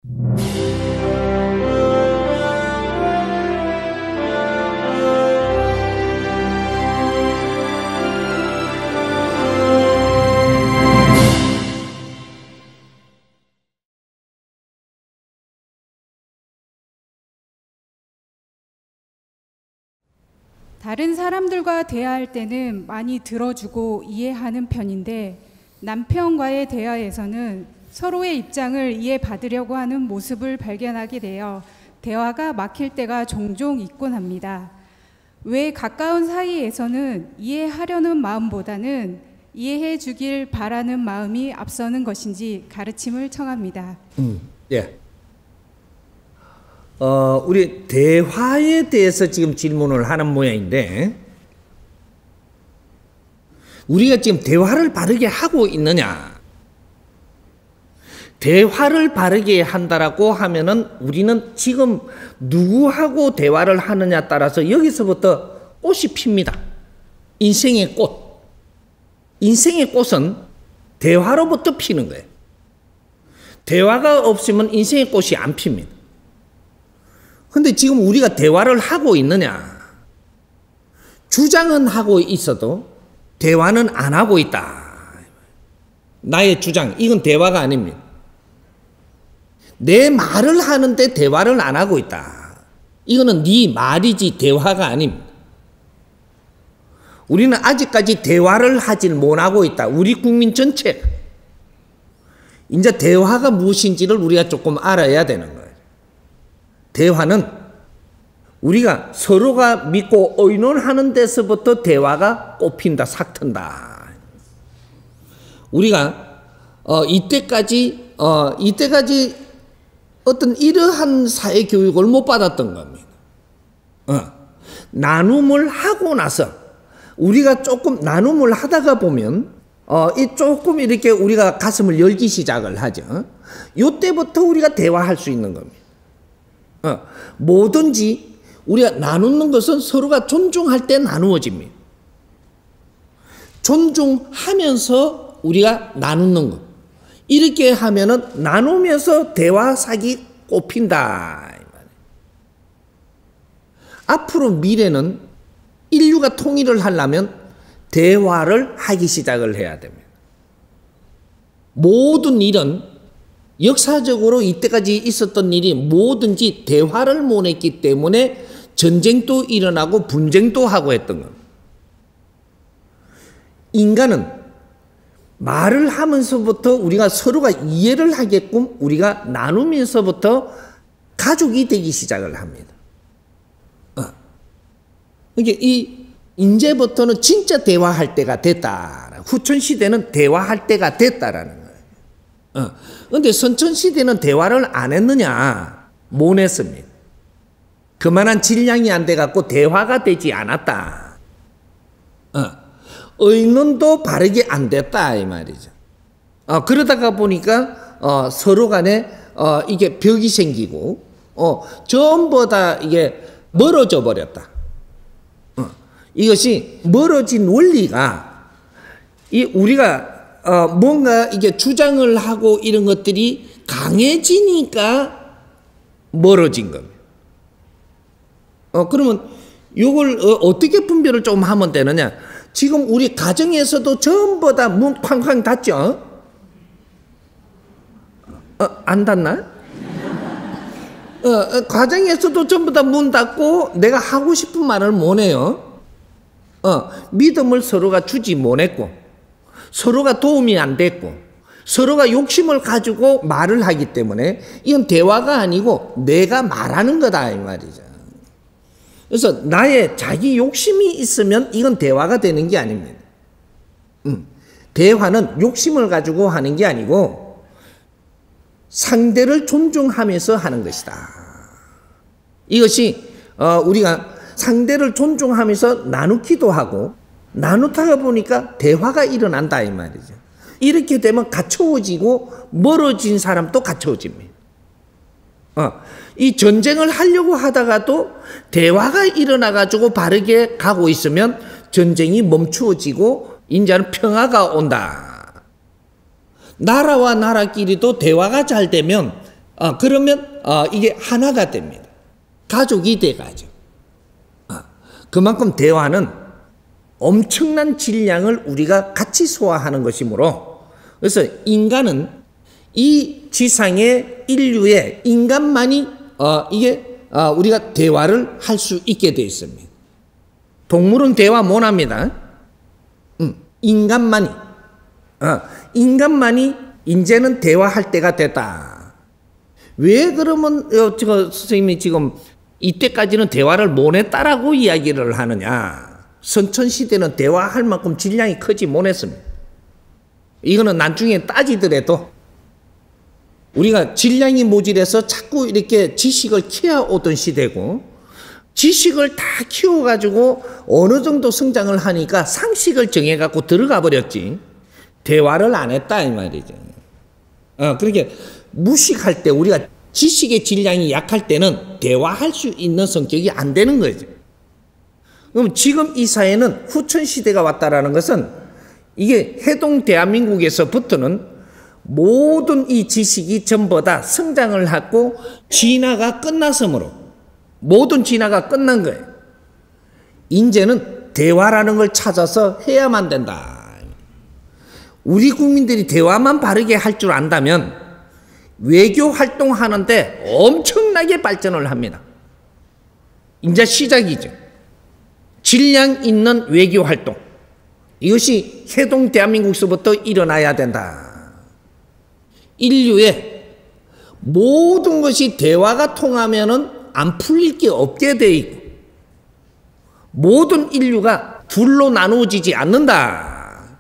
다른 사람들과 대화할 때는 많이 들어주고 이해하는 편인데 남편과의 대화에서는 서로의 입장을 이해받으려고 하는 모습을 발견하게 되어 대화가 막힐 때가 종종 있곤 합니다. 왜 가까운 사이에서는 이해하려는 마음보다는 이해해 주길 바라는 마음이 앞서는 것인지 가르침을 청합니다. 예. 우리 대화에 대해서 지금 질문을 하는 모양인데, 우리가 지금 대화를 바르게 하고 있느냐? 대화를 바르게 한다라고 하면은 우리는 지금 누구하고 대화를 하느냐 따라서 여기서부터 꽃이 핍니다. 인생의 꽃. 인생의 꽃은 대화로부터 피는 거예요. 대화가 없으면 인생의 꽃이 안 핍니다. 근데 지금 우리가 대화를 하고 있느냐? 주장은 하고 있어도 대화는 안 하고 있다. 나의 주장, 이건 대화가 아닙니다. 내 말을 하는데 대화를 안 하고 있다. 이거는 네 말이지 대화가 아닙니다. 우리는 아직까지 대화를 하질 못하고 있다. 우리 국민 전체. 이제 대화가 무엇인지를 우리가 조금 알아야 되는 거예요. 대화는 우리가 서로가 믿고 의논하는 데서부터 대화가 꽃핀다, 삭튼다. 우리가 이때까지 어떤 이러한 사회 교육을 못 받았던 겁니다. 나눔을 하고 나서 우리가 조금 나눔을 하다가 보면 조금 이렇게 우리가 가슴을 열기 시작을 하죠. 이때부터 우리가 대화할 수 있는 겁니다. 뭐든지 우리가 나누는 것은 서로가 존중할 때 나누어집니다. 존중하면서 우리가 나누는 것. 이렇게 하면은 나누면서 대화삭이 꽃핀다. 앞으로 미래는 인류가 통일을 하려면 대화를 하기 시작을 해야 됩니다. 모든 일은 역사적으로 이때까지 있었던 일이 뭐든지 대화를 못 했기 때문에 전쟁도 일어나고 분쟁도 하고 했던 겁니다. 인간은 말을 하면서부터 우리가 서로가 이해를 하게끔 우리가 나누면서부터 가족이 되기 시작을 합니다. 이게 이제부터는 진짜 대화할 때가 됐다. 후천시대는 대화할 때가 됐다라는 거예요. 그런데 선천시대는 대화를 안 했느냐? 못 했습니다. 그만한 질량이 안 돼갖고 대화가 되지 않았다. 의논도 바르게 안 됐다 이 말이죠. 그러다가 보니까 서로 간에 이게 벽이 생기고 전부 다 이게 멀어져 버렸다. 이것이 멀어진 원리가 우리가 뭔가 이게 주장을 하고 이런 것들이 강해지니까 멀어진 겁니다. 그러면 이걸 어떻게 분별을 좀 하면 되느냐? 지금 우리 가정에서도 전부 다 문 쾅쾅 닫죠? 안 닫나? 가정에서도 전부 다 문 닫고 내가 하고 싶은 말을 못 해요. 믿음을 서로가 주지 못했고 서로가 도움이 안 됐고 서로가 욕심을 가지고 말을 하기 때문에 이건 대화가 아니고 내가 말하는 거다 이 말이죠. 그래서 나의 자기 욕심이 있으면 이건 대화가 되는 게 아닙니다. 대화는 욕심을 가지고 하는 게 아니고 상대를 존중하면서 하는 것이다. 이것이 우리가 상대를 존중하면서 나누기도 하고 나누다가 보니까 대화가 일어난다 이 말이죠. 이렇게 되면 갖춰워지고 멀어진 사람도 갖춰워집니다. 이 전쟁을 하려고 하다가도 대화가 일어나가지고 바르게 가고 있으면 전쟁이 멈추어지고 이제는 평화가 온다. 나라와 나라끼리도 대화가 잘 되면 그러면 이게 하나가 됩니다. 가족이 돼가죠. 그만큼 대화는 엄청난 질량을 우리가 같이 소화하는 것이므로, 그래서 인간은 이 지상의 인류의 인간만이 우리가 대화를 할 수 있게 되어 있습니다. 동물은 대화 못합니다. 인간만이 이제는 대화할 때가 됐다. 왜 그러면 선생님이 지금 이때까지는 대화를 못했다라고 이야기를 하느냐? 선천시대는 대화할 만큼 질량이 크지 못했습니다. 이거는 나중에 따지더라도 우리가 질량이 모질해서 자꾸 이렇게 지식을 키워오던 시대고, 지식을 다 키워가지고 어느 정도 성장을 하니까 상식을 정해갖고 들어가 버렸지, 대화를 안 했다 이 말이죠. 그렇게 무식할 때, 우리가 지식의 질량이 약할 때는 대화할 수 있는 성격이 안 되는 거죠. 그럼 지금 이 사회는 후천시대가 왔다라는 것은, 이게 해동 대한민국에서부터는 모든 이 지식이 전부 다 성장을 하고 진화가 끝났으므로, 모든 진화가 끝난 거예요. 이제는 대화라는 걸 찾아서 해야만 된다. 우리 국민들이 대화만 바르게 할 줄 안다면 외교 활동하는데 엄청나게 발전을 합니다. 이제 시작이죠. 질량 있는 외교 활동, 이것이 해동 대한민국에서부터 일어나야 된다. 인류의 모든 것이 대화가 통하면은 안 풀릴 게 없게 돼 있고, 모든 인류가 둘로 나누어지지 않는다.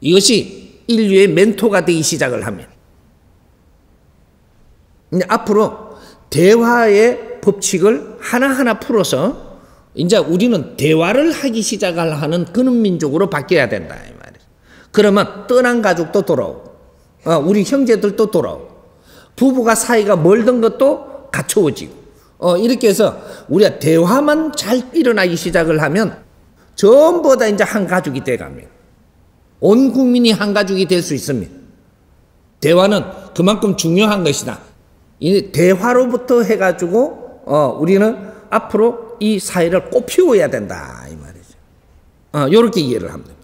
이것이 인류의 멘토가 되기 시작을 합니다. 이제 앞으로 대화의 법칙을 하나하나 풀어서 이제 우리는 대화를 하기 시작을 하는 그런 민족으로 바뀌어야 된다 이 말이에요. 그러면 떠난 가족도 돌아오고, 우리 형제들도 돌아오고, 부부가 사이가 멀던 것도 갖춰지고, 이렇게 해서 우리가 대화만 잘 일어나기 시작을 하면 전부 다 이제 한 가족이 돼갑니다. 온 국민이 한 가족이 될 수 있습니다. 대화는 그만큼 중요한 것이다. 이 대화로부터 해가지고 우리는 앞으로 이 사회를 꽃피워야 된다 이 말이죠. 이렇게 이해를 합니다.